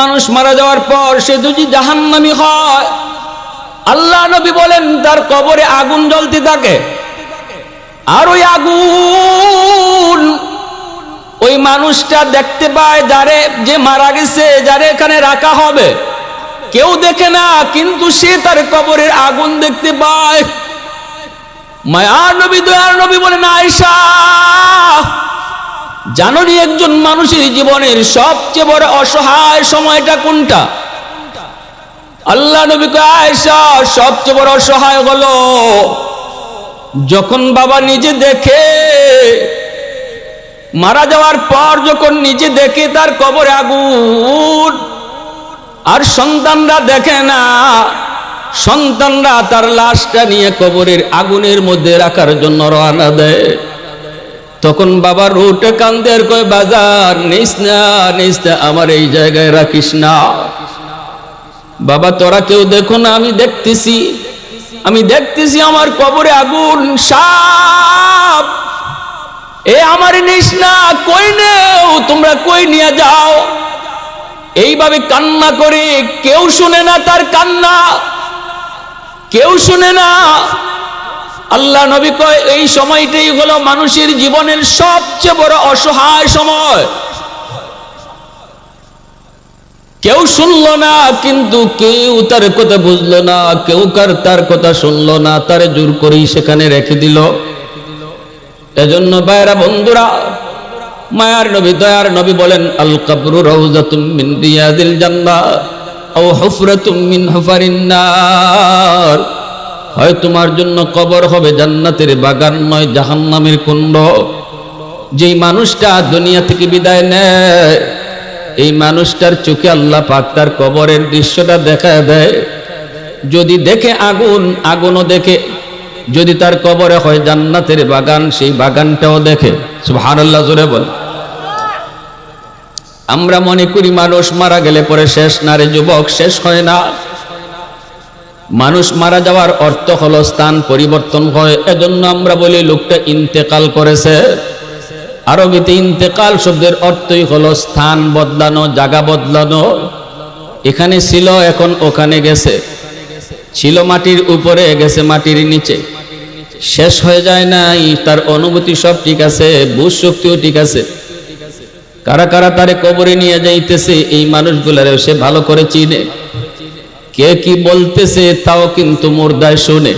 মানুষ মারা যাওয়ার পর সে যদি জাহান্নামী হয়, আল্লাহ নবী বলেন তার কবরে আগুন জ্বলতে থাকে, আর ওই আগুন ওই মানুষটা দেখতে পায় যারে যে মারা গেছে, যারে এখানে রাখা হবে, কেউ দেখে না, কিন্তু সে তার কবরের আগুন দেখতে পায়। মায়ার নবী দয়ার নবী বলেন, আয়েশা জানোনি একজন মানুষের জীবনের সবচেয়ে বড় অসহায় সময়টা কোনটা? আল্লাহ নবী কয়, আয়েশা সবচেয়ে বড় অসহায় হলো যখন বাবা নিজে দেখে মারা যাওয়ার পর, যখন নিজে দেখে তার কবরে আগুন, আর সন্তানরা দেখে না, সন্তানরা তার লাশটা নিয়ে কবরের আগুনের মধ্যে রাখার জন্য রওনা দেয়। তখন বাবা রোটে কান্দে আর কয়, বাজার নিস না, নিস না, আমার এই জায়গায় রাখিস না। বাবা তোরা কেউ দেখো না, আমি দেখতেছি, আমি দেখতেছি আমার কবরে আগুন, সাপ, এ আমার নিস না, কই নেও, তোমরা কই নিয়ে যাও। এইভাবে কান্না করে, কেউ শুনে না তার কান্না, কেউ শুনে না। আল্লাহ নবী কয় এই সময়টাই হলো মানুষের জীবনের সবচেয়ে বড় অসহায় সময়। কেউ শুনলো না, কিন্তু কেউ তার কথা বুঝলো না, কেউ তার কথা শুনলো না, তারে জোর করেই সেখানে রেখে দিল। এজন্য ভাইরা বন্ধুরা, মায়ার নবী দয়ার নবী বলেন, আল কবরু রাউযাতুম মিন রিয়াদিল জান্নাহ আও হুফরাতুম মিন হুফারিন নার। হয় তোমার জন্য কবর হবে জান্নাতের বাগান, নয় জাহান্নামের কুণ্ড। যেই মানুষটা দুনিয়া থেকে বিদায় নেয়, এই মানুষটার চোখে আল্লাহ পাক তার কবরের দৃশ্যটা দেখায় দেয়। যদি দেখে আগুন, আগুনও দেখে। যদি তার কবরে হয় জান্নাতের বাগান, সেই বাগানটাও দেখে। সুবহানাল্লাহ, জোরে বল। আমরা মনে করি মানুষ মারা গেলে পরে শেষ না রে যুবক, শেষ হয় না। মানুষ মারা যাওয়ার অর্থ হলো স্থান পরিবর্তন হয়। এজন্য আমরা বলি লোকটা ইন্তেকাল করেছে। আরবিতে ইন্তেকাল শব্দের অর্থই হলো স্থান বদলানো, জায়গা বদলানো। এখানে ছিল, এখন ওখানে গেছে, ছিল মাটির উপরে, গেছে মাটির নিচে। শেষ হয়ে যায় নাই, তার অনুভূতি সব ঠিক আছে, বুঝ শক্তিও ঠিক আছে। কারা কারা তারে কবরে নিয়ে যাইতেছে, এই মানুষগুলারেও সে ভালো করে চিনে। কে কি বলতেছে তাও কিন্তু মুর্দায় শুনে।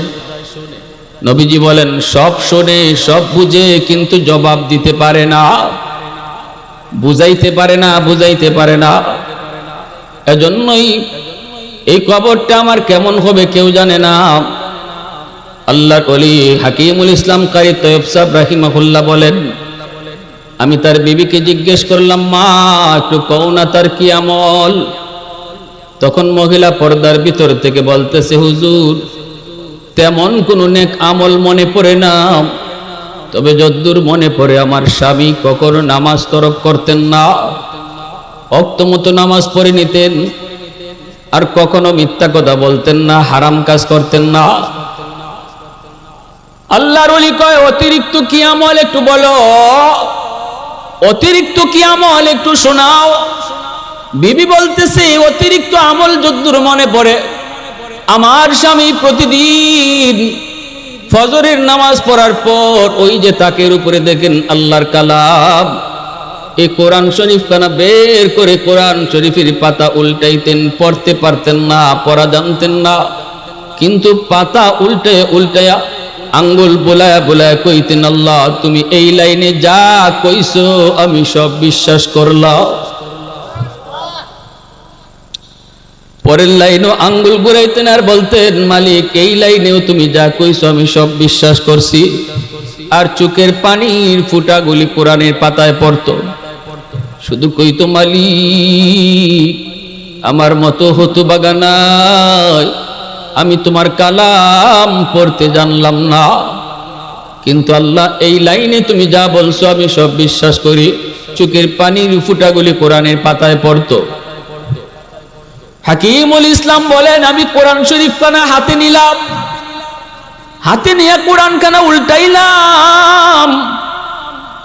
নবীজি বলেন, সব শোনে, সব বুঝে, কিন্তু জবাব দিতে পারে না, বুঝাইতে পারে না, বুঝাইতে পারে না। এজন্যই এই কবরটা আমার কেমন হবে কেউ জানে না। আল্লাহর ওলি হাকিমুল ইসলাম কারি তয়্যব সাহেব রাহিমাহুল্লাহ বলেন, আমি তার বিবিকে জিজ্ঞেস করলাম, মা একটু কও না তার কি আমল। তখন মহিলা পর্দার ভিতর থেকে বলতেছে, হুজুর তেমন কোন নেক আমল মনে পড়ে না, তবে যদ্দূর মনে পড়ে আমার স্বামী কখনো নামাজ তরক করতেন না, ওয়াক্ত মতো নামাজ পড়ে নিতেন, আর কখনো মিথ্যা কথা বলতেন না, হারাম কাজ করতেন না। আল্লাহর ওলি কয়, অতিরিক্ত কি আমল একটু বলো, অতিরিক্ত কি আমল একটু শোনাও। বিবি বলতেছে, অতিরিক্ত আমল যদ্দূর মনে পড়ে, আমার স্বামী প্রতিদিন ফজরের নামাজ পড়ার পর ওই যে তাকের উপরে দেখেন আল্লাহর কালাম, এই কোরআন শরীফ খানা বের করে কোরআন শরীফের পাতা উল্টাইতেন। পড়তে পারতেন না, পড়া জানতেন না, কিন্তু পাতা উল্টায় উল্টায়া আঙ্গুল বোলায়া বোলায়া কইতেন, আল্লাহ তুমি এই লাইনে যা কইছো আমি সব বিশ্বাস করলাম। পরের লাইনও আঙ্গুল ঘুরাইতেন আর বলতেন, মালিক এই লাইনেও তুমি যা কইছো আমি সব বিশ্বাস করছি। আর চোখের পানির ফুটাগুলি কোরআনের পাতায় পড়তো, শুধু কইতো, মালিক আমার মতো হতভাগা নাই, আমি তোমার কালাম পড়তে জানলাম না, কিন্তু আল্লাহ এই লাইনে তুমি যা বলছো আমি সব বিশ্বাস করি। চোখের পানির ফুটাগুলি কোরআনের পাতায় পড়তো। হাকিমুল ইসলাম বলেন, আমি কোরআন শরীফ খানা হাতে নিলাম, হাতে নিয়ে কোরআন খানা উল্টাইলাম,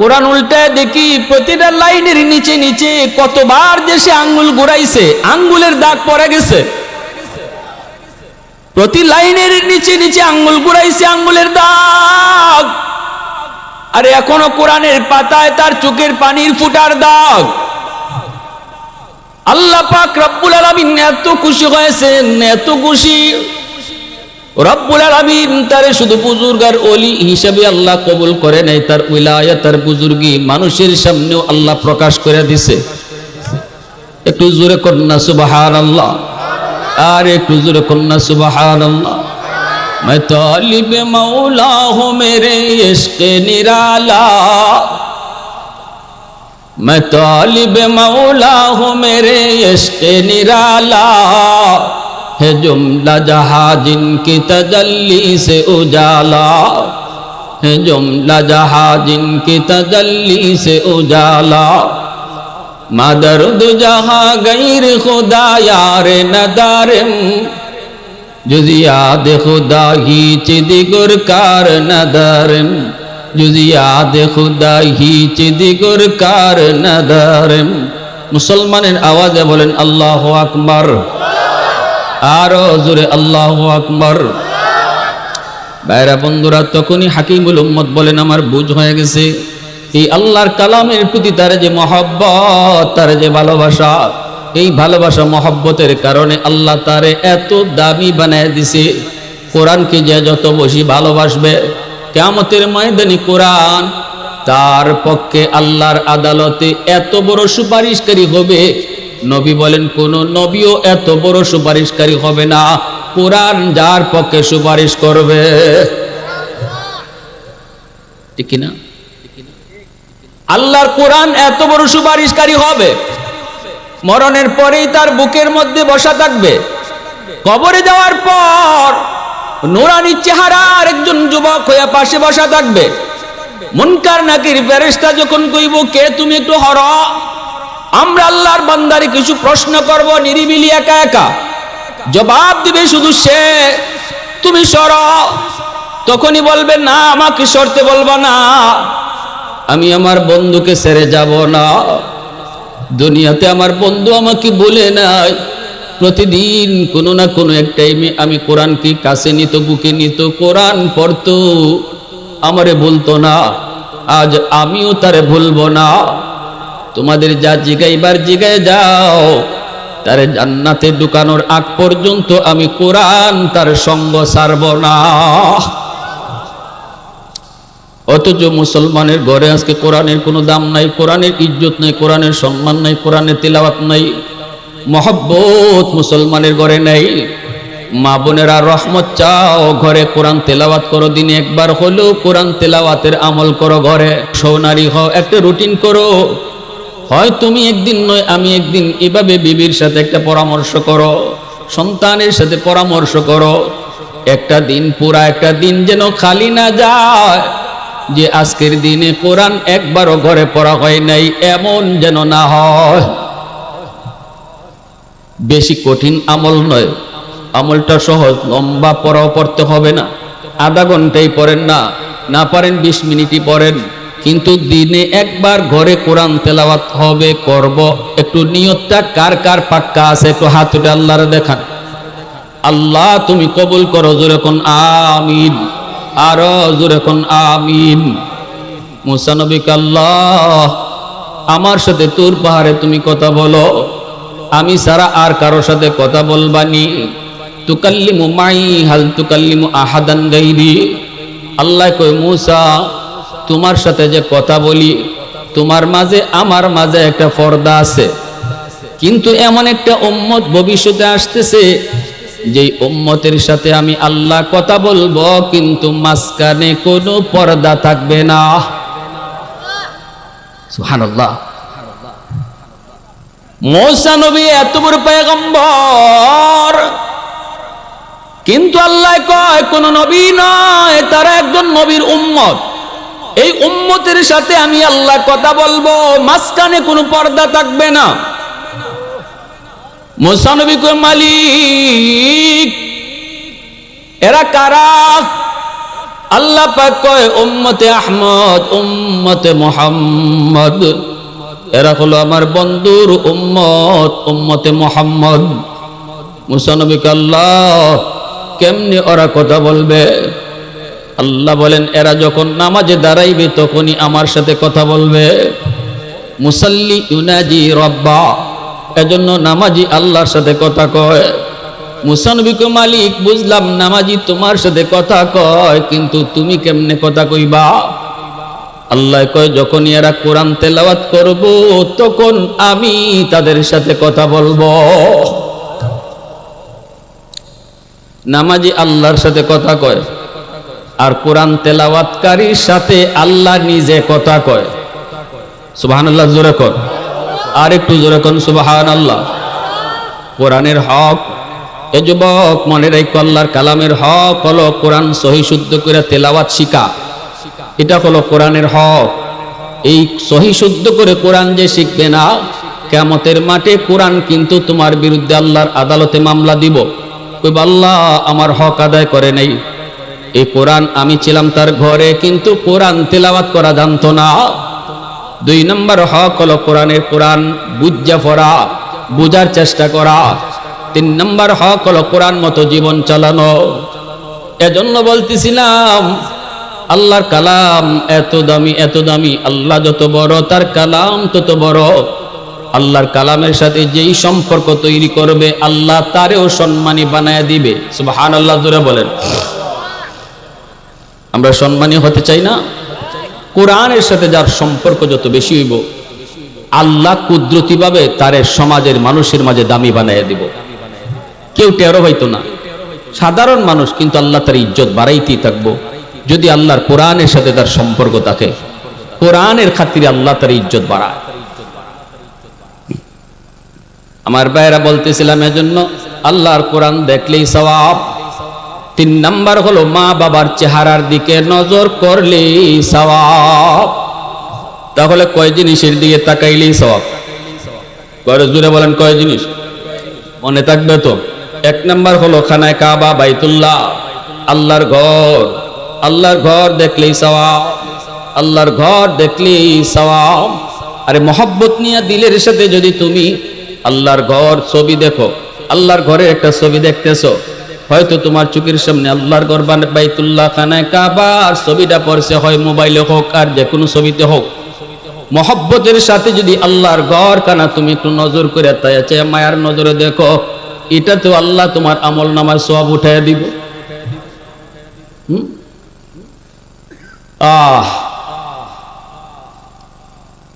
কোরআন উল্টায় দেখি প্রতিটা লাইনের নিচে নিচে কতবার যে সে আঙ্গুল ঘুরাইছে, আঙ্গুলের দাগ পড়ে গেছে। প্রতি লাইনের নিচে নিচে আঙ্গুল ঘুরাইছে, আঙ্গুলের দাগ। আর এখনো কোরআনের পাতায় তার চোখের পানির ফুটার দাগ। আল্লাহ পাক রব্বুল আলামিন এত খুশি হয়েছেন, এত খুশি। রব্বুল আলামিন তারে শুধু বুজুর্গার ওলি হিসেবে আল্লাহ কবুল করে নাই, তার উলায়াত, তার বুজুর্গি মানুষের সামনেও আল্লাহ প্রকাশ করে দিছে। একটু জোরে কন্যা সুবহানাল্লাহ, আর একটু জোরে কন্যা সুবহানাল্লাহ। मैं तालिब मौला हूँ मेरे इश्क निराला, मैं तालिब मौला हूँ मेरे इश्क निराला, है जुमला जहाँ जिनकी तजल्ली से उजाला, है जुमला जहाँ जिनकी तजल्ली से उजाला, मदर्द जहाँ गैर खुदा यार नदारम, जुजियाद खुदा ही चिदिगुर कार नदारम, जुजियाद खुदा ही चिदिगुर कार नदारम। मुसलमाনের আওয়াজে বলেন আল্লাহু আকবার, আরো জোরে আল্লাহু আকবার। ভাইরা বন্ধুরা, তখনই হাকিমুল উম্মত বলেন আমার বুঝ হয়ে গেছে এই আল্লাহর কালামের প্রতি তার যে মহব্বত, তার যে ভালোবাসা, এই ভালোবাসা মহব্বতের কারণে আল্লাহ তারে এত দামি বানায় দিছে। কোরআনকে যে যত বেশি ভালোবাসবে, কিয়ামতের ময়দানে কোরআন তার পক্ষে আল্লাহর আদালতে এত বড় সুপারিশকারী হবে। নবী বলেন কোন নবীও এত বড় সুপারিশকারী হবে না, কোরআন যার পক্ষে সুপারিশ করবে। ঠিক না? আল্লাহর কোরআন এত বড় সুপারিশকারী হবে, মরণের পরেই তার বুকের মধ্যে বসা থাকবে। কবরে যাওয়ার পর নুরানি চেহারার একজন যুবক হয়ে পাশে বসা থাকবে। মুনকার নাকির ফেরেশতা যখন কইব কে তুমি, একটু হর, আমরা আল্লাহর বান্দারে কিছু প্রশ্ন করব নিরিবিলি একা একা, জবাব দিবে শুধু সে, তুমি সর। তখনই বলবে না, আমাকে সরতে বলবা না, আমি আমার বন্ধুকে ছেড়ে যাব না। দুনিয়াতে আমার বন্ধু আমাকে বলে নাই, প্রতিদিন কোনো না কোনো এক টাইমে আমি কোরআনকে কাছে নিত, বুকে নিত, কোরআন পড়তো, আমারে বলতো না। আজ আমিও তারে ভুলবো না। তোমাদের যা জিগাইবার জিগায় যাও, তারে জান্নাতে ঢুকানোর আগ পর্যন্ত আমি কোরআন তার সঙ্গ ছাড়ব না। অথচ মুসলমানের ঘরে আজকে কোরআনের কোনো দাম নাই, কোরআনের ইজ্জত নাই, কোরআনের সম্মান নাই, কোরআনের তিলাওয়াত নাই, মহব্বত মুসলমানের ঘরে নাই। মা বোনেরা রহমত চাও, ঘরে কোরআন তেলাওয়াত করো, দিনে একবার হলেও কোরআন তেলাওয়াতের আমল করো। ঘরে সৌনারী হও, একটা রুটিন করো। হয় তুমি একদিন নয় আমি একদিন, এভাবে বিবির সাথে একটা পরামর্শ করো, সন্তানের সাথে পরামর্শ করো। একটা দিন, পুরা একটা দিন যেন খালি না যায় যে আজকের দিনে কোরআন একবারও ঘরে পড়া হয় নাই, এমন যেন না হয়। বেশি কঠিন আমল নয়, আমলটা সহজ, লম্বা পড়াও পড়তে হবে না, আধা ঘন্টাই পড়েন না, না পারেন 20 মিনিটই পড়েন, কিন্তু দিনে একবার ঘরে কোরআন তেলাওয়াত হবে, করব। একটু নিয়তটা কার কার পাক্কা আছে একটু হাত উঠে আল্লাহরে দেখান। আল্লাহ তুমি কবুল করো, জোরে কোন আমিন, আরো জোরে কোন আমিন। মুসা নবীকে আল্লাহ আমার সাথে তুর পাহাড়ে তুমি কথা বলো, আমি ছাড়া আর কারো সাথে কথা বলবানি। তুকাল্লিমু মাই হাল তুকাল্লিমু আহাদান গাইরি। আল্লাহ কয় মুসা তোমার সাথে যে কথা বলি, তোমার মাঝে আমার মাঝে একটা পর্দা আছে, কিন্তু এমন একটা উম্মত ভবিষ্যতে আসতেছে যেই উম্মতের সাথে আমি আল্লাহ কথা বলবো, কিন্তু মাঝখানে কোনো পর্দা থাকবে না। সুবহানাল্লাহ। মুসা নবী এত বড় পয়গম্বর, কিন্তু আল্লাহ কয় কোন নবী নয়, তারা একজন নবীর উম্মত। এই উম্মতের সাথে আমি আল্লাহ কথা বলবো, মাঝখানে কোনো পর্দা থাকবে না। মুসা নবী কয় মালিক এরা কারা? আল্লাহ পাক কয় উম্মতে আহমদ, উম্মতে মুহাম্মদ, এরা হলো আমার বন্ধুর উম্মত, উম্মতে মুহাম্মদ। মুসা নবীকে আল্লাহ কেমনে ওরা কথা বলবে? আল্লাহ বলেন এরা যখন নামাজে দাঁড়াইবে তখনই আমার সাথে কথা বলবে। মুসাল্লি ইউনাজি রব্বা, এজন্য নামাজি আল্লাহর সাথে কথা কয়। মুসা নবীকে মালিক বুঝলাম নামাজি তোমার সাথে কথা কয়, কিন্তু তুমি কেমনে কথা কইবা? আল্লাহ কয় যখন এরা কোরআন তেলাওয়াত করব তখন আমি তাদের সাথে কথা বলবো। নামাজি আল্লাহর সাথে কথা কয়, আর কোরআন তেলাওয়াতকারীর সাথে আল্লাহ নিজে কথা কয়। সুবহানাল্লাহ জোরে কর, আর একটু জোরে কর সুবহানাল্লাহ। কোরআনের হক, এ যুবক মনে রাখো, আল্লাহর কালামের হক হলো কোরআন সহি শুদ্ধ করে তেলাওয়াত শিখা। এটা হলো কোরআনের হক। এই সহি শুদ্ধ করে কোরআন যে শিখবে না, কিয়ামতের মাঠে কোরআন কিন্তু তোমার বিরুদ্ধে আল্লাহর আদালতে মামলা দিব। কইবা আল্লাহ আমার হক আদায় করে নাই। এই কোরআন আমি ছিলাম তার ঘরে, কিন্তু কোরআন তেলাওয়াত করা জানতো না। 2 নম্বর হক হলো কোরআন বুঝা পড়া, বুঝার চেষ্টা করা। 3 নম্বর হক হলো কোরআন মতো জীবন চালানো। এজন্য বলতেছিলাম আল্লাহর কালাম এত দামি, এত দামি। আল্লাহ যত বড় তার কালাম তত বড়। আল্লাহর কালামের সাথে যেই সম্পর্ক তৈরি করবে আল্লাহ তারেও সম্মানী বানায় দিবে। সুবহানাল্লাহ জোরে বলেন। আমরা সম্মানী হতে চাই না? কোরআনের সাথে যার সম্পর্ক যত বেশি হইব আল্লাহ কুদরতিভাবে তারে সমাজের মানুষের মাঝে দামি বানায় দিব। কেউ টেরো হইতো না, সাধারণ মানুষ, কিন্তু আল্লাহ তার ইজ্জত বাড়াইতেই থাকবো যদি আল্লাহর কোরআনের সাথে তার সম্পর্ক থাকে। কোরআনের খাতিরে আল্লাহ তার ইজ্জত বাড়ায়। আমার ভাইরা বলতেছিলাম এজন্য আল্লাহর কোরআন দেখলেই সওয়াব। 3 নাম্বার হলো মা বাবার চেহারার দিকে নজর করলেই সওয়াব। তাহলে কয় জিনিসের দিকে তাকাইলেই সওয়াব? ঘরে জুড়ে বলেন কয় জিনিস? মনে থাকবে তো? 1 নাম্বার হলো খানায় কাবা, বাইতুল্লাহ, আল্লাহর ঘর। আল্লাহর ঘর দেখলেই সওয়াব, আল্লাহর ঘর দেখলেই সওয়াব। আরে মহব্বত নিয়ে দিলের সাথে যদি তুমি আল্লাহর ঘর ছবি দেখো, আল্লাহর ঘরের একটা ছবি দেখতেছো, হয়তো তোমার চোখের সামনে আল্লাহর ঘর বাইতুল্লাহ, খানায় কাবা আর ছবিটা পড়ছে, হয় মোবাইলে হোক আর যে কোনো ছবিতে হোক। মহব্বতের সাথে যদি আল্লাহর ঘর কানা তুমি একটু নজর করে তাই আছে মায়ার নজরে দেখো, এটা তো আল্লাহ তোমার আমল নামায় সওয়াব উঠাইয়া দিব।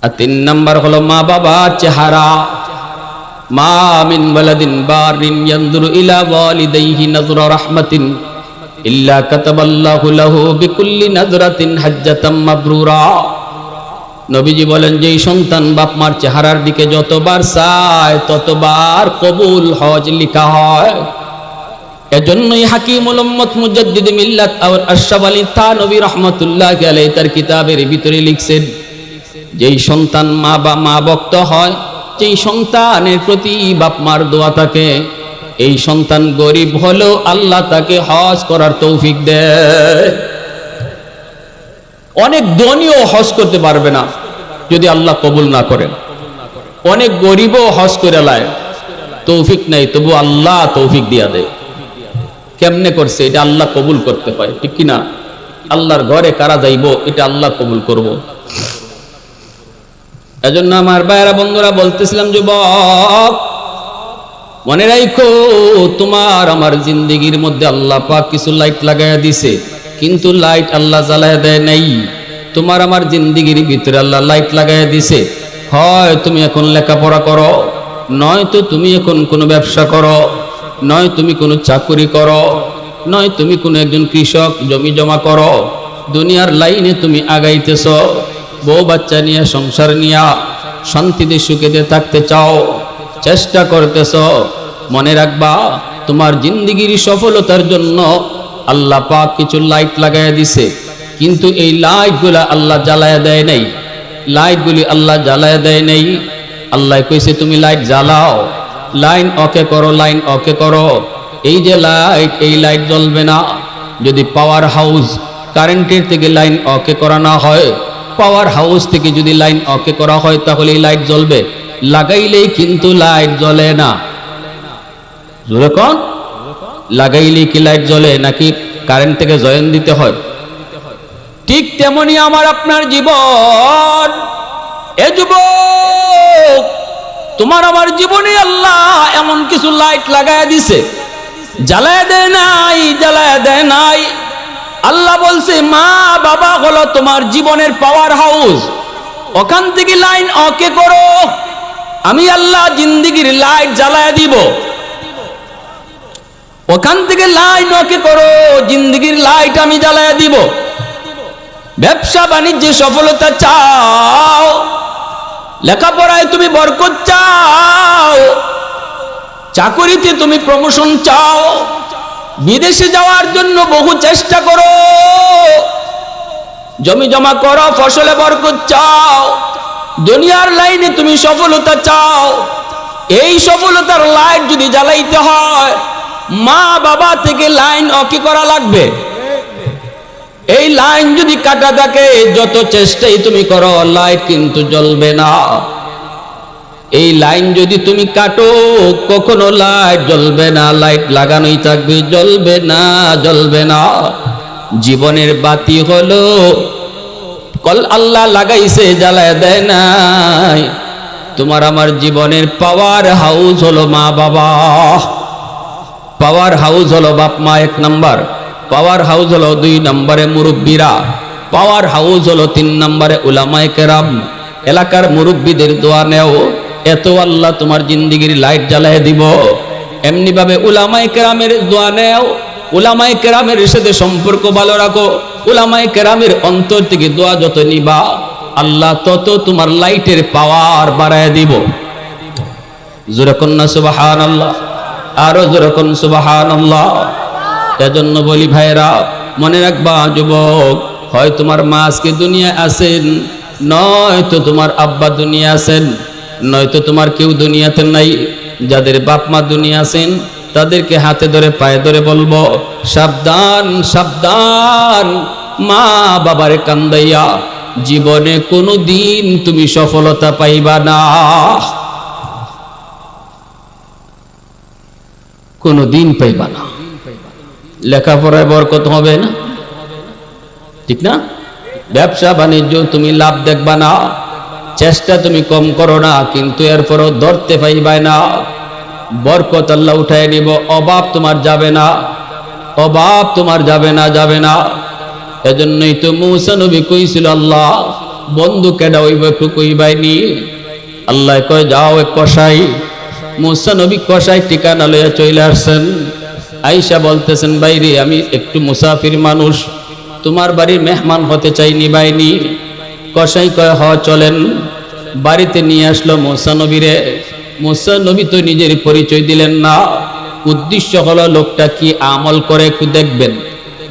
আর 3 নাম্বার হলো মা বাবার চেহারা। মা মিন ওয়ালাদিন বারিন ইয়ানজুরু ইলা ওয়ালিদাইহি নাযরা রাহমাতিন ইল্লা কাতাবাল্লাহু লাহু বিকুল্লি নাযরাতিন হাজ্জাতাম মাবরুরা। নবীজি বলেন যেই সন্তান বাপ মার চেহারার দিকে যতবার চায় ততবার কবুল হজ লেখা হয়। এজন্যই হাকিমুল উম্মত মুজাদ্দিদ মিল্লাত আশরাফ আলী থানভী রাহমাতুল্লাহি আলাইহি তার কিতাবের ভিতরে লিখছেন, যেই সন্তান মা ভক্ত হয়, যেই সন্তানের প্রতি বাপ মার দোয়া থাকে, এই সন্তান গরিব হলেও আল্লাহ তাকে হজ করার তৌফিক দেয়। অনেক ধনীও হজ করতে পারবে না যদি আল্লাহ কবুল না করেন। অনেক গরিবও হজ করে লায়, তৌফিক নাই, তবু আল্লাহ তৌফিক দিয়া দেয়। কেমনে করছে? এটা আল্লাহ কবুল করতে হয়, ঠিক কিনা? আল্লাহর ঘরে কারা যাইব এটা আল্লাহ কবুল করব। এজন্য আমার ভাইয়েরা বন্ধুরা বলতেছিলাম, যুবক মনে রাখো তোমার আমার জিন্দেগির মধ্যে আল্লাহ পাক কিছু লাইট লাগাইয়া দিছে, কিন্তু লাইট আল্লাহ জ্বালায় দেয় নাই। তোমার আমার জিন্দেগির ভিতরে আল্লাহ লাইট লাগাইয়া দিছে। হয় তুমি এখন লেখাপড়া করো, নয়তো তুমি এখন কোনো ব্যবসা করো, নয় তুমি কোনো চাকরি করো, নয় তুমি কোনো একজন কৃষক জমি জমা করো। দুনিয়ার লাইনে তুমি আগাইতেছ, বউ বাচ্চা নিয়ে সংসার নিয়ে শান্তিতে সুখেতে থাকতে চাও, চেষ্টা করতেছ। মনে রাখবা তোমার জিন্দেগির সফলতার জন্য আল্লাহ পাক কিছু লাইট লাগাইয়া দিছে, কিন্তু এই লাইটগুলা আল্লাহ জ্বালায়া দেয় নাই। লাইটগুলি আল্লাহ জ্বালায়া দেয় নাই। আল্লাহ কইছে তুমি লাইট জ্বালাও, লাইন ওকে করো, লাইন ওকে করো। এই যে লাইট, এই লাইট জ্বলবে না যদি পাওয়ার হাউস কারেন্টের থেকে লাইন অকে করা না হয়, পাওয়ার হাউস থেকে যদি লাইন অকে করা হয়, তাহলে লাইট জ্বলবে, লাগাইলেই কিন্তু লাইট জ্বলে না। জোরে কোন, লাগাইলেই কি লাইট জ্বলে নাকি কারেন্ট থেকে জয়েন দিতে হয়? ঠিক তেমনি আমার আপনার জীবন। এ যুবক, তোমার আমার জীবনে আল্লাহ এমন কিছু লাইট লাগায়া দিছে, জ্বালায় দেয় নাই, জ্বালায় দেয় নাই। আল্লাহ বলছে মা বাবা হলো তোমার জীবনের পাওয়ার হাউস, ওখান থেকে লাইন অকে করো, আমি আল্লাহ জিন্দেগির লাইট জ্বালায় দিব। ওখান থেকে লাইন অকে করো, জিন্দেগির লাইট আমি জ্বালায় দিব। ব্যবসা বাণিজ্যে সফলতা চাও, লেখাপড়ায় তুমি বরকত চাও, চাকরিতে তুমি প্রমোশন চাও, বিদেশে যাওয়ার জন্য বহু চেষ্টা করো, জমি জমা করো, ফসলে বরকত চাও, দুনিয়ার লাইনে তুমি সফলতা চাও। এই সফলতার লাইট যদি জ্বালাইতে হয়, মা বাবা থেকে লাইন অকি করা লাগবে। এই লাইন যদি কাটা থাকে, যত চেষ্টাই তুমি করো লাইট কিন্তু জ্বলবে না। এই লাইন যদি তুমি কাটো, কখনো লাইট জ্বলবে না, লাইট লাগানোই থাকবে, জ্বলবে না, জ্বলবে না। জীবনের বাতি হলো কল আল্লাহ লাগাইছে, জ্বালায় দেয় নাই। তোমার আমার জীবনের পাওয়ার হাউস হলো মা বাবা, পাওয়ার হাউস হলো বাপ মা এক নাম্বার, পাওয়ার হাউস হলো 2 নম্বরে মুরব্বীরা, পাওয়ার হাউস হলো 3 নম্বরে উলামায়ে কেরাম। এলাকার মুরব্বীদের দোয়া নেও, এত আল্লাহ তোমার জিন্দেগির লাইট জ্বালায় দিব। এমনি ভাবে উলামায়ে কেরামের দোয়া নেও, উলামায়ে কেরামের সাথে সম্পর্ক ভালো রাখো, উলামায়ে কেরামের অন্তর থেকে দোয়া যত নিবা, আল্লাহ তত তোমার লাইটের পাওয়ার বাড়ায় দিব। জোরে কন্না সুবহানাল্লাহ, আরো জোরে কোন সুবহানাল্লাহ। এজন্য বলি ভাইরা, মনে রাখবা যুবক, হয় তোমার মা আজকে দুনিয়ায় আছেন, নয়তো তোমার আব্বা দুনিয়া আছেন, নয়তো তোমার কেউ দুনিয়াতে নাই। যাদের বাপ মা দুনিয়া আছেন, তাদেরকে হাতে ধরে পায়ে ধরে বলবো, সাবধান সাবধান, মা বাবারে কান্দাইয়া জীবনে কোনো দিন তুমি সফলতা পাইবা না, কোনো দিন পাইবা না। লেখাপড়ায় বরকত হবে না, ঠিক না? ব্যবসা বাণিজ্য তুমি লাভ দেখবা না, চেষ্টা তুমি কম করো না, কিন্তু এরপরও ধরতে পাইবা না। বরকত আল্লাহ উঠায় নিব, অভাব তোমার যাবে না, অভাব তোমার যাবে না, যাবে না। এজন্যই তো মূসা নবী কইছিল, আল্লাহ বন্ধু কেডা হইব একটু কইবাইনি। আল্লাহ কয় যাও এক কসাই। মূসা নবী কসাই ঠিকানা লইয়া চলে আসছেন। আয়েশা বলতেছেন, বাইরে আমি একটু মুসাফির মানুষ, তোমার বাড়ির মেহমান হতে চাইনি বাইনি। কসাই কয় হ চলেন। বাড়িতে নিয়ে আসলো মূসা নবীরে। মূসা নবী তো নিজের পরিচয় দিলেন না। উদ্দেশ্য হলো লোকটা কি আমল করে একটু দেখবেন,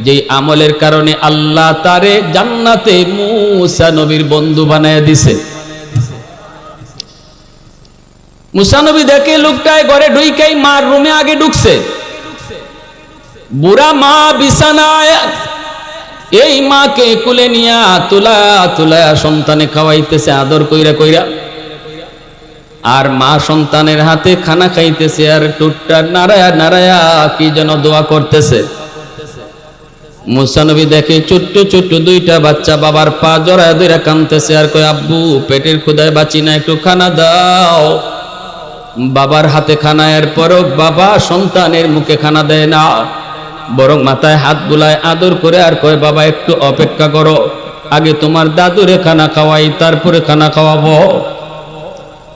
যেই আমলের কারণে আল্লাহ তারে জান্নাতে মূসা নবীর বন্ধু বানায় দিছে। মূসা নবী দেখে লোকটায় ঘরে ঢুইকাই মার রুমে আগে ঢুকছে, বুড়া মা বিছানায়, এই মাকে কুলে নিয়া তুলা তুলা সন্তানে খাওয়াইতেছে আদর কইরা কইরা, আর মা সন্তানের হাতে খানা খাইতেছে, আর টুটটা নাড়ায়া নাড়ায়া কি যেন দোয়া করতেছে। মূসা নবী দেখে ছোট্ট ছোট্ট 2টা বাচ্চা বাবার পা জড়ায় ধরে কাঁদতেছে, আর কয় আব্বু পেটের ক্ষুধায় বাঁচি না, একটু খানা দাও। বাবার হাতে খানা, এর পরও বাবা সন্তানের মুখে খানা দেয় না, বরং মাথায় হাত বুলায় আদর করে, আর কয় বাবা একটু অপেক্ষা করো, আগে তোমার দাদুরে খানা খাওয়াই, তারপরে খানা খাওয়াবো।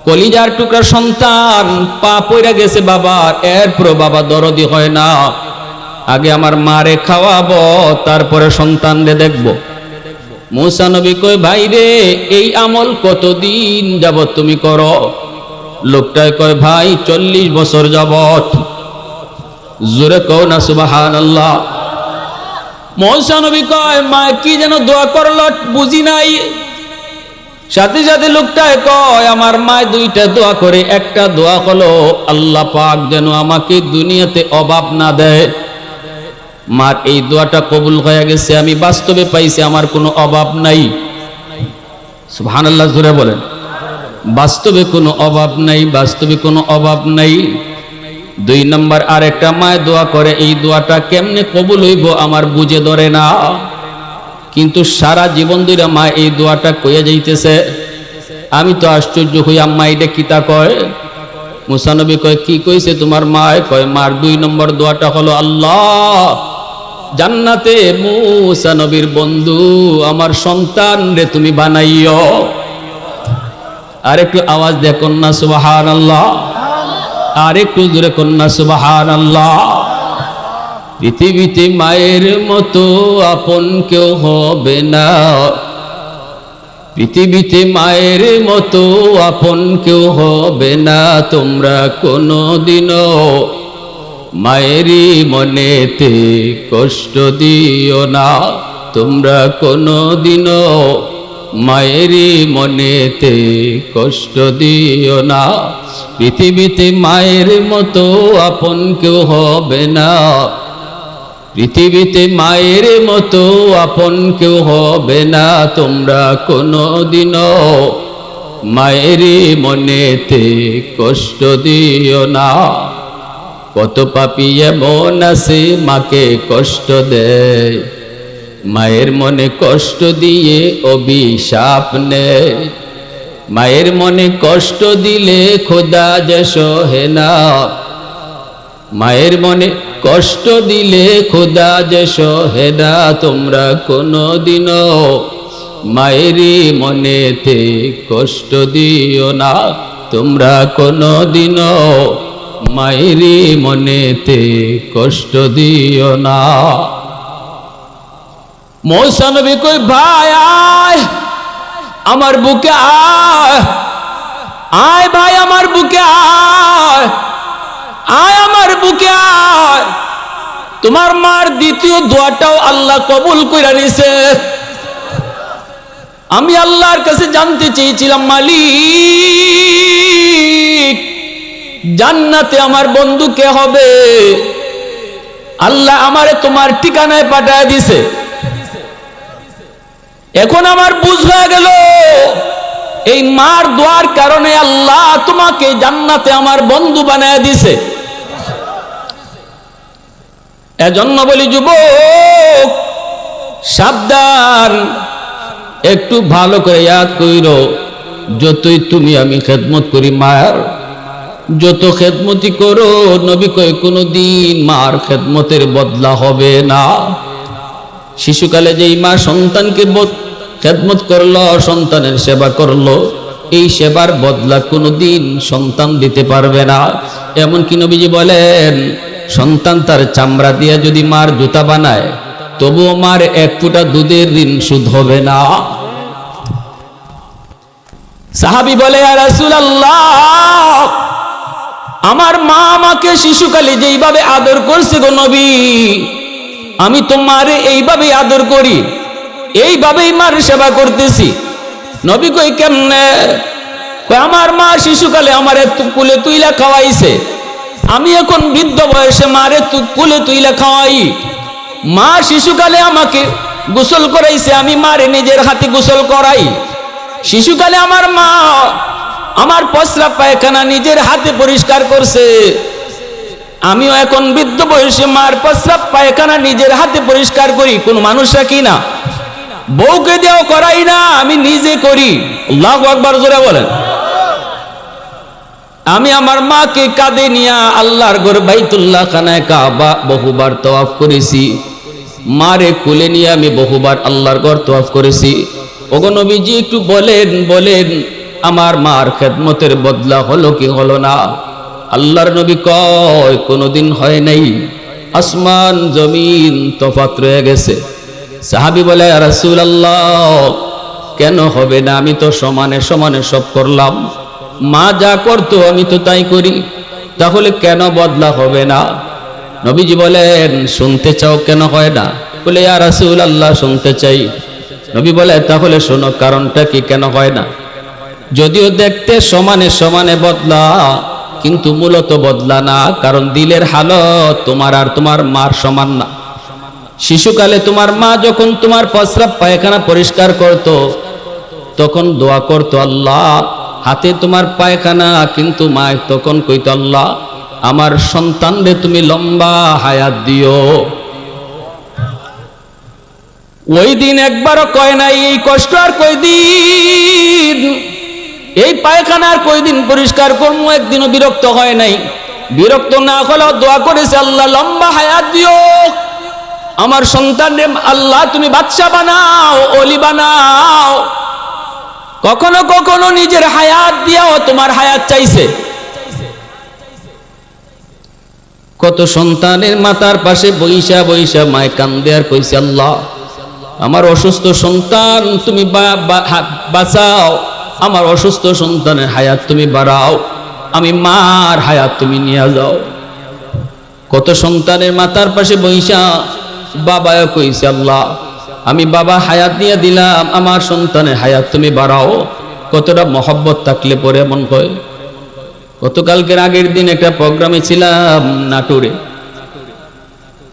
কলিজার টুকরা সন্তান, পা পইরা গেছে বাবার, এরপরও বাবা দরদি হয় না, আগে আমার মারে খাওয়াবো, তারপরে সন্তানরে দেখবো। মূসা নবী কয় ভাই রে, এই আমল কতদিন যাবত তুমি করো? লোকটায় কয় ভাই 40 বছর যাবত। জোরে কও না সুবহানাল্লাহ। মূসা নবী কয় মা কি যেন দোয়া করলো বুঝি নাই। সাথে সাথে লোকটায় কয় আমার মা 2টা দোয়া করে, একটা দোয়া হলো আল্লাহ পাক যেন আমাকে দুনিয়াতে অভাব না দেয়। মার এই দোয়াটা কবুল হয়ে গেছে, আমি বাস্তবে পাইছি, আমার কোনো অভাব নাই। সুবহানাল্লাহ জোরে বলেন। বাস্তবে কোনো অভাব নাই, বাস্তবে কোনো অভাব নাই। 2 নম্বর আরেকটা মায় দোয়া করে, এই দোয়াটা কেমনে কবুল হইব আমার বুঝে ধরে না, কিন্তু সারা জীবন ধরে মা এই দোয়াটা কইয়া যাইতেছে। আমি তো আশ্চর্য হই, আম্মা এটা কিতা কয়? মুসা নবী কয়, কি কইছে তোমার মায়? কয়, মার 2 নম্বর দোয়াটা হলো, আল্লাহ জান্নাতে মুসা নবীর বন্ধু আমার সন্তান রে তুমি বানাইও। আর একটু আওয়াজ দিয়ে কন্যা সুবহানাল্লাহ, আর একটু জোরে কন্যা সুবহানাল্লাহ। পৃথিবীতে মায়ের মতো আপন কেউ হবে না, পৃথিবীতে মায়ের মতো আপন কেউ হবে না। তোমরা কোনোদিনও মায়েরই মনেতে কষ্ট দিও না, তোমরা কোনোদিনও মায়েরই মনেতে কষ্ট দিও না। পৃথিবীতে মায়ের মতো আপন কেউ হবে না, পৃথিবীতে মায়ের মতো আপন কেউ হবে না। তোমরা কোনোদিনও মায়েরই মনেতে কষ্ট দিও না। কত পাপী এমন আছে মাকে কষ্ট দেয়, মায়ের মনে কষ্ট দিয়ে অভিশাপ নেয়। মায়ের মনে কষ্ট দিলে খোদা যে সহে না, মায়ের মনে কষ্ট দিলে খোদা যে সহে না। তোমরা কোনোদিনও মায়েরই মনেতে কষ্ট দিও না, তোমরা কোনোদিনও মায়েরই মনেতে কষ্ট দিও না। মৌসা নবী কই, ভাই আয় আমার বুকে আয়, আয় ভাই আমার বুকে আয়, আয় আমার বুকে আয়। তোমার মার দ্বিতীয় দোয়াটাও আল্লাহ কবুল কইরা নিছে। আমি আল্লাহর কাছে জানতে চেয়েছিলাম, মালিক জান্নাতে আমার বন্ধু কে হবে? আল্লাহ আমারে তোমার ঠিকানায় পাঠায় দিছে। এখন আমার বুঝ হয়ে গেল, এই মার দোয়ার কারণে আল্লাহ তোমাকে জান্নাতে আমার বন্ধু বানায় দিছে। এজন্য বলি যুবক সাবধান, একটু ভালো করে ইয়াদ কইরো, যতই তুমি আমি খেদমত করি মায়ের, যত খেদমতি করো, নবী কয় কোনদিন মার খেদমতের বদলা হবে না। শিশুকালে যেই মা সন্তানকে খেদমত করলো, সন্তানের সেবা করলো, এই সেবার বদলা কোনদিন সন্তান দিতে পারবে না। এমনকি নবীজি বলেন, সন্তান তার চামড়া দিয়ে যদি মার জুতা বানায়, তবুও মার 1 ফোঁটা দুধের ঋণ শোধ হবে না। সাহাবী বলে, ইয়া রাসূলুল্লাহ, আমার মা আমাকে শিশুকালে যেইভাবে আদর করছে গো নবী, আমি তো মারে এইভাবেই আদর করি, এইভাবেই মার সেবা করতেছি। নবী কই, কেমনে? কয়, আমার মা শিশুকালে আমারে কুলে তুইলা খাওয়াইছে, আমি এখন বৃদ্ধ বয়সে মারে কুলে তুইলা খাওয়াই। মা শিশুকালে আমাকে গোসল করাইছে, আমি মারে নিজের হাতে গোসল করাই। শিশুকালে আমার মা আমার প্রস্রাব পায়খানা নিজের হাতে পরিষ্কার করছে, আমিও এখন বৃদ্ধ বয়সে মার প্রস্রাব পায়খানা নিজের হাতে পরিষ্কার করি। কোন মানুষ রাখি না, বউকে দিয়েও করাই না, আমি নিজে করি। আল্লাহু আকবার জোরে বলেন। আমি আমার মাকে কাঁধে নিয়ে আল্লাহর ঘর বাইতুল্লাহ খানায় কাবা বহুবার তওয়াফ করেছি, মারে কোলে নিয়ে আমি বহুবার আল্লাহর ঘর তওয়াফ করেছি। ওগো নবীজি একটু বলেন বলেন, আমার মার খেদমতের বদলা হলো কি হলো না? আল্লাহর নবী কয়, কোনোদিন হয় নাই, আসমান জমিন তফাত রয়ে গেছে। সাহাবী বলে, ইয়া রাসূলুল্লাহ, কেন হবে না? আমি তো সমানে সমানে সব করলাম, মা যা করতো আমি তো তাই করি, তাহলে কেন বদলা হবে না? নবীজি বলেন, শুনতে চাও কেন হয় না? বলে, ইয়া রাসূলুল্লাহ, শুনতে চাই। নবী বলে, তাহলে শোনো কারণটা কি, কেন হয় না? যদিও দেখতে সমানে সমানে বদলা, কিন্তু মূলত বদলা না, কারণ দিলের হালত তোমার আর তোমার মার সমান না। শিশুকালে তোমার মা যখন তোমার প্রস্রাব পায়খানা পরিষ্কার করত, তখন দোয়া করতো আল্লাহ হাতে তোমার পায়খানা, কিন্তু মা তখন কইতো আল্লাহ আমার সন্তানরে তুমি লম্বা হায়াত দিও। ওই দিন একবারও কয় নাই এই কষ্ট আর কয়দিন, এই পায়খানা আর কয়দিন পরিষ্কার করবো, একদিনও বিরক্ত হয় নাই। বিরক্ত না হলেও দোয়া করেছে আল্লাহ লম্বা হায়াত দিও আমার সন্তানরে, আল্লাহ তুমি বাদশা বানাও, অলি বানাও। কখনো কখনো নিজের হায়াত দিয়াও তোমার হায়াত চাইছে। কত সন্তানের মাথার পাশে বইসা বইসা মায় কান্দে আর কইছে আল্লাহ আমার অসুস্থ সন্তান তুমি বাঁচাও, আমার অসুস্থ সন্তানের হায়াত তুমি বাড়াও, আমি মার হায়াত তুমি নিয়ে যাও। কত সন্তানের মাথার পাশে বইসা বাবাও কইছে আল্লাহ আমি বাবা হায়াত দিয়ে দিলাম, আমার সন্তানের হায়াত তুমি বাড়াও। কতটা মহব্বত থাকলে পরে এমন হয়। গতকালকের আগের দিন একটা প্রোগ্রামে ছিলাম নাটোরে,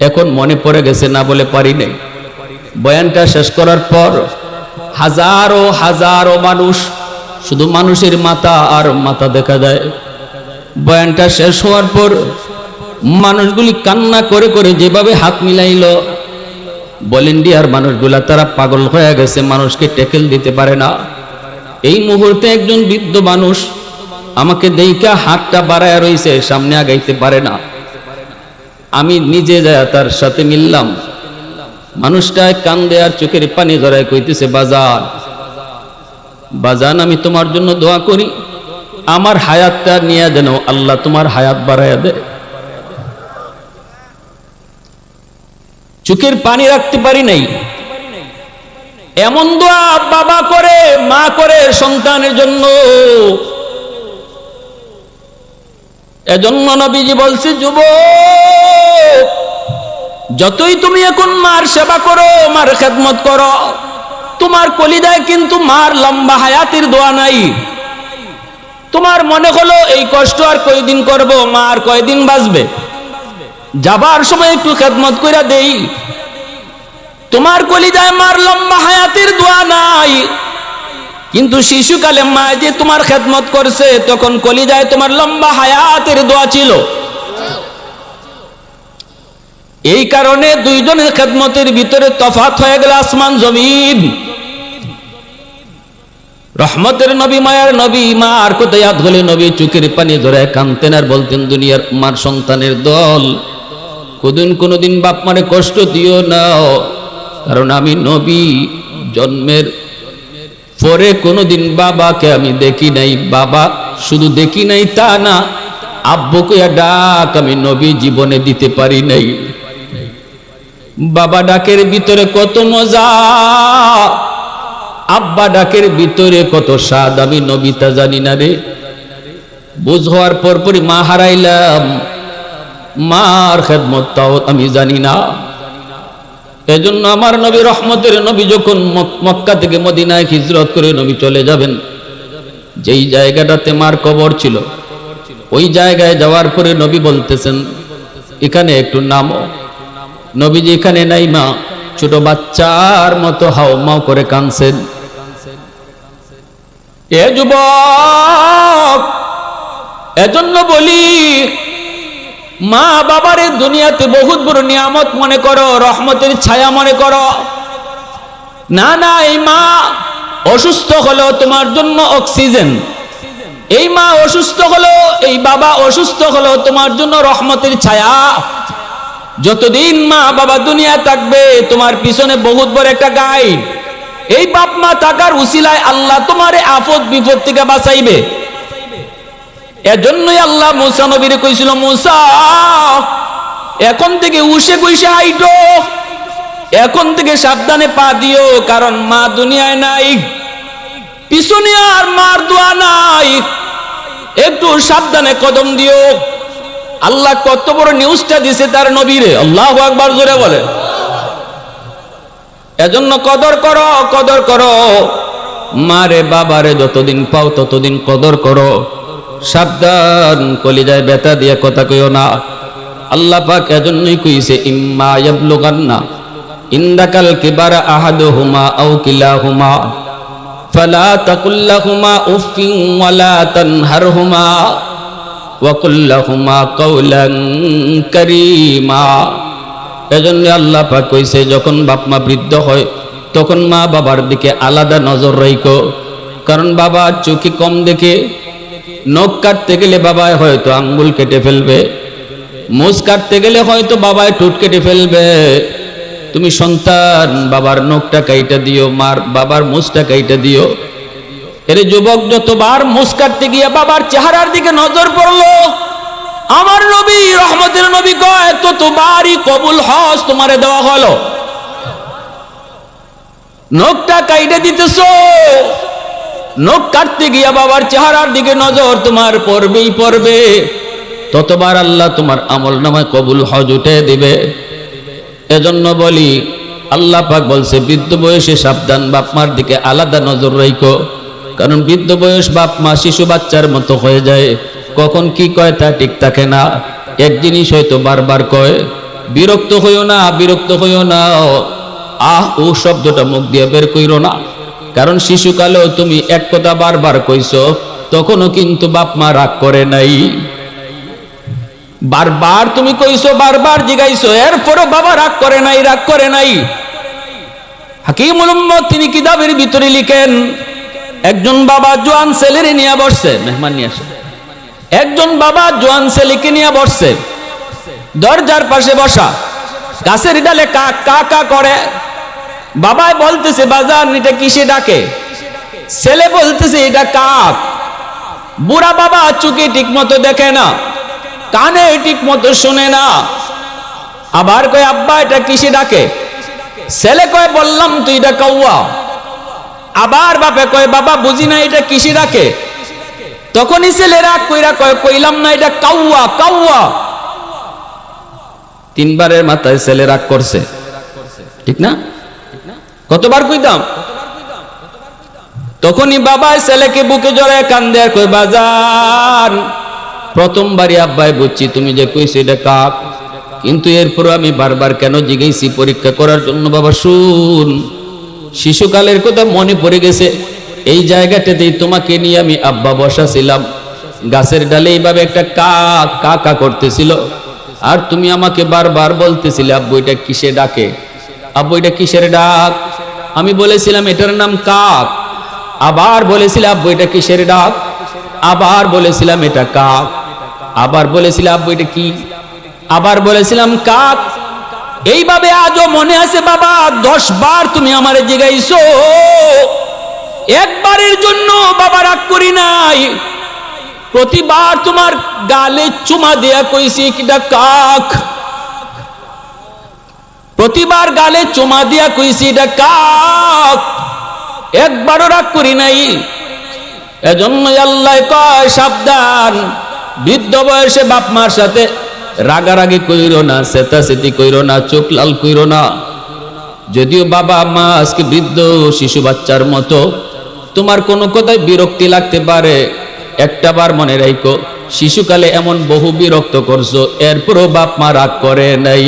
এখন মনে পড়ে গেছে না বলে পারি নাই। বয়ানটা শেষ করার পর হাজারো হাজারো মানুষ, শুধু মানুষের মাথা আর মাথা দেখা যায়। বয়ানটা শেষ হওয়ার পর মানুষগুলি কান্না করে করে যেভাবে হাত মিলাইল, ভলেন্টিয়ার মানুষগুলা তারা পাগল হয়ে গেছে, মানুষকে টেকেল দিতে পারে না। এই মুহূর্তে একজন বৃদ্ধ মানুষ আমাকে দেইখা হাতটা বাড়ায় রইছে, সামনে আগাইতে পারে না। আমি নিজে যায় তার সাথে মিললাম, মানুষটায় কান্দে আর চোখের পানি ধরায় কইতেছে বাজান বাজান আমি তোমার জন্য দোয়া করি, আমার হায়াতটা নিয়ে যেন আল্লাহ তোমার হায়াত বাড়াইয়া দেয়। চোখের পানি রাখতে পারি নাই। এমন দোয়া বাবা করে মা করে সন্তানের জন্য। এজন্য নবীজি বলছে যুবক যতই তুমি এখন মার সেবা করো, মার খেদমত করো, তোমার কলিজায় কিন্তু মার লম্বা হায়াতের দোয়া নাই। তোমার মনে হলো এই কষ্ট আর কয়দিন করব, মা আর কয়দিন বাঁচবে, যাবার সময় একটু খেদমত কইরা দেই। তোমার কলিজায় মার লম্বা হায়াতের দোয়া নাই, কিন্তু শিশুকালে মা যে তোমার খেদমত করছে তখন কলিজায় তোমার লম্বা হায়াতের দোয়া ছিল। এই কারণে দুইজনের খেদমতের ভিতরে তফাৎ হয়ে গেল আসমান জমিন। রহমতের নবী মায়ার নবী মা আর কোথায় ইয়াদ হলে নবী চোখের পানি ধরে কাঁদতেন আর বলতেন দুনিয়ার মার সন্তানের দল কোনোদিন বাপ মারে কষ্ট দিও না, কারণ আমি নবী জন্মের পরে কোনোদিন বাবাকে আমি দেখি নাই। বাবা শুধু দেখি নাই তা না, আব্বুকে ডাক আমি নবী জীবনে দিতে পারি নাই। বাবা ডাকের ভিতরে কত মজা, আব্বা ডাকের ভিতরে কত স্বাদ, আমি নবী তা জানি না রে। বুঝ হওয়ার পরপরই মা হারাইলাম, মার খেদমত তাও আমি জানি না। এজন্য আমার নবী রহমতের নবী যখন মক্কা থেকে মদিনায় হিজরত করে নবী চলে যাবেন, যেই জায়গাটাতে মার কবর ছিল ওই জায়গায় যাওয়ার পরে নবী বলতেছেন এখানে একটু নামো। নবীজি এখানে নাই, মা ছোট বাচ্চার মতো হাও মাও করে কাঁদছেন। এ যুবক, এজন্য বলি মা বাবার দুনিয়াতে বহুত বড় নিয়ামত মনে করো, রহমতের ছায়া মনে করো না। না, এই মা অসুস্থ হলো তোমার জন্য অক্সিজেন, এই মা অসুস্থ হলো, এই বাবা অসুস্থ হলো তোমার জন্য রহমতের ছায়া। যতদিন মা বাবা দুনিয়া থাকবে তোমার পিছনে বহুত বড় একটা গাইড। এই বাপ মা থাকার উসিলায় আল্লাহ তোমারে আপদ বিপদ থেকে বাঁচাইবে। এজন্যই আল্লাহ মুসা নবীরে কইছিল মুসা এখন থেকে উসে কইসে হাইটো, এখন থেকে সাবধানে পা দিও, কারণ মা দুনিয়ায় নাই, পিছনে আর মার দোয়া নাই, একটু সাবধানে কদম দিও। আল্লাহ কত বড় নিউজটা দিছে তার নবীরে, আল্লাহু আকবার জোরে বলে। এজন্য কদর করো, কদর করো মারে বাবারে, যতদিন পাও ততদিন কদর করো। সাবধান, কলিজায় ব্যথা দিয়ে কথা কইও না। আল্লাহ পাক এজন্যই কইছে ইম্মা ইয়াবলুগান্না ইন্দাকাল কিবারা আহাদুহুমা আও কিলাহুমা ফালা তাকুল লাহুমা উফিন ওয়ালা তানহারহুমা ওয়া কুল লাহুমা কাওলান কারীমা। এজন্য আল্লাহ পাক কইছে যখন বাপ মা বৃদ্ধ হয় তখন মা বাবার দিকে আলাদা নজর রাখো, কারণ বাবা চোখে কম দেখে। নখ কাটতে গেলে বাবায় হয়তো আঙ্গুল কেটে ফেলবে, মুছ কাটতে গেলে হয়তো বাবায় ঠোঁট কেটে ফেলবে। তুমি সন্তান বাবার নখটা কাইটা দিও, মার বাবার মুছটা কাইটা দিও। এর যুবক যতবার মুছ কাটতে গিয়ে বাবার চেহারার দিকে নজর পড়লো, আমার নবী রহমতের নবী কয় ততবারই কবুল হজ তোমারে দেওয়া হলো। নখটা কাইটা দিতেছো, নখ কাটতে গিয়া বাবার চেহারার দিকে নজর তোমার পড়বেই পড়বে, ততবার আল্লাহ তোমার আমল নামায় কবুল হজ উঠে দিবে। এজন্য বলি আল্লাহ পাক বলছে বৃদ্ধ বয়সে সাবধান, বাপ মার দিকে আলাদা নজর রাখো, কারণ বৃদ্ধ বয়স বাপ মা শিশু বাচ্চার মতো হয়ে যায়, কখন কি কয় তা ঠিক থাকে না। এক জিনিস হয়তো বারবার কয়, বিরক্ত হইও না, বিরক্ত হইও না, আহ ও শব্দটা মুখ দিয়ে বের কইরো না, কারণ শিশুকালেও তুমি এক কথা বারবার কইছো, তখনও কিন্তু বাপ মা রাগ করে নাই। বারবার তুমি কইছো, বারবার জিগাইছো, এরপরও বাবা রাগ করে নাই, রাগ করে নাই। হাকিমুল উম্মত তিনি কিতাবের ভিতরে লিখেন, একজন বাবা জোয়ান ছেলেরে নিয়ে বসছে, মেহমান নিয়ে আসে, একজন বাবা জোয়ান ছেলেকে নিয়ে বসছে, দরজার পাশে বসা, গাছের ডালে কা কা কা করে। বাবাই বলতেছে বাজান এটা কিসে ডাকে? ছেলে বলতেছে এটা কাক। বুড়া বাবা চোখে ঠিক মতো দেখে না, কানে ঠিক মতো শুনে না, আবার কয় আব্বা এটা কিসে ডাকে? ছেলে কয় বললাম তো এটা কাউয়া। আবার বাপে কয় বাবা বুঝি না এটা কিসে ডাকে? তখনই ছেলে রাগ কইরা কয় কইলাম না এটা কাউয়া কাউয়া। তিনবারের মাথায় ছেলে রাগ করছে, ঠিক না? কতবার কইতাম? তখনই বাবা ছেলেকে বুকে জড়ায় কান্দে আর কই বাজান প্রথমবারই আব্বাই বুঝছি তুমি যে কইছো এটা কাক, কিন্তু এরপর আমি বারবার কেন জিজ্ঞেসি পরীক্ষা করার জন্য। বাবা শুন, শিশুকালের কথা মনে পড়ে গেছে, এই জায়গাটাতেই তোমাকে নিয়ে আমি আব্বা বসা ছিলাম, গাছের ডালে এইভাবে একটা কাক কাকা করতেছিল, আর তুমি আমাকে বারবার বলতেছিলে আব্বু এটা কিসে ডাকে, আব্বু এটা কিসের ডাক? আমি বলেছিলাম এটার নাম কাক। আবার বলেছিলাম আব্বু এটা কিসের ডাক? আবার বলেছিলাম এটা কাক। আবার বলেছিলাম আব্বু এটা কি? আবার বলেছিলাম কাক। এইভাবে আজও মনে আছে বাবা 10 বার তুমি আমারে জিগাইছো, একবারের জন্য বাবা রাগ করি নাই। প্রতিবার তোমার গালে চুমা দেয়া কইছি এটা কাক, প্রতিবার গালে চুমা দিয়া কইছি এটা কাক, একবারও রাগ করি নাই। এজন্য আল্লাহ কয় সাবধান, বৃদ্ধ বয়সে বাপ মার সাথে রাগারাগি কইরো না, চেতাচেতি কইরো না, চোখ লাল কইরো না। যদিও বাবা মা আজকে বৃদ্ধ শিশু বাচ্চার মতো, তোমার কোনো কথায় বিরক্তি লাগতে পারে, একটা বার মনে রাখো শিশুকালে এমন বহু বিরক্ত করছো, এরপরও বাপ মা রাগ করে নাই।